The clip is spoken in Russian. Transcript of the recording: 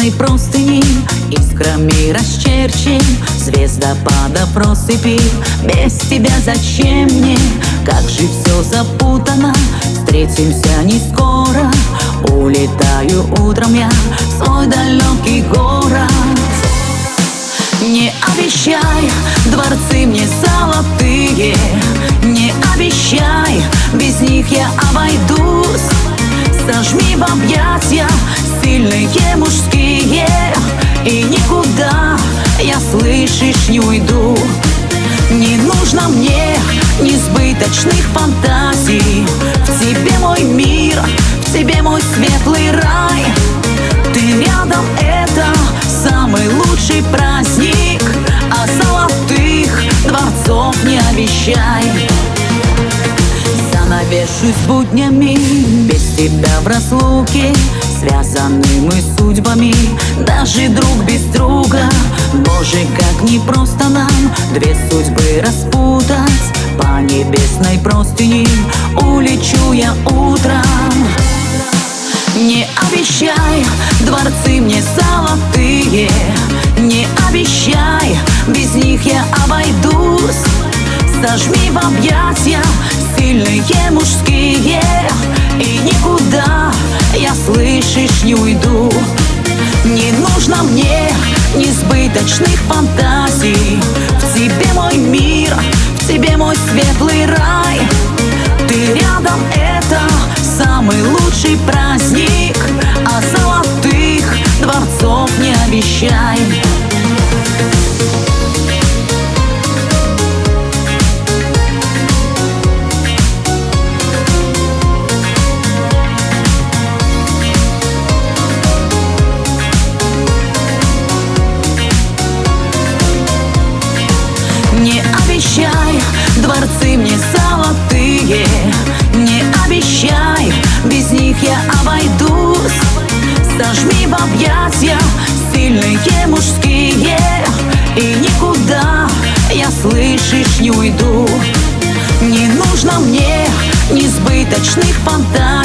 небесной простыни искрами расчерчен звездопадов россыпи. Без тебя зачем мне? Как же все запутано. Встретимся не скоро. Улетаю утром я в свой далекий город. Не обещай дворцы мне золотые, не обещай, без них я обойдусь. Сожми в объятия сильные мужские, и никуда я, слышишь, не уйду. Не нужно мне несбыточных фантазий. В тебе мой мир, в тебе мой светлый рай. Ты рядом — это самый лучший праздник, а золотых дворцов не обещай. Занавешусь буднями, без тебя в разлуке. Связаны мы судьбами, даже друг без друга. Боже, как непросто нам две судьбы распутать. По небесной простыни улечу я утром. Не обещай дворцы мне золотые, не обещай, без них я обойдусь. Сожми в объятия сильные мужские, и никуда я, слышишь, не уйду. Не нужно мне несбыточных фантазий. В тебе мой мир, в тебе мой светлый рай. Ты рядом — это самый лучший праздник, а золотых дворцов не обещай. Не обещай дворцы мне золотые, не обещай, без них я обойдусь. Сожми в объятия сильные мужские, и никуда я, слышишь, не уйду. Не нужно мне несбыточных фантазий.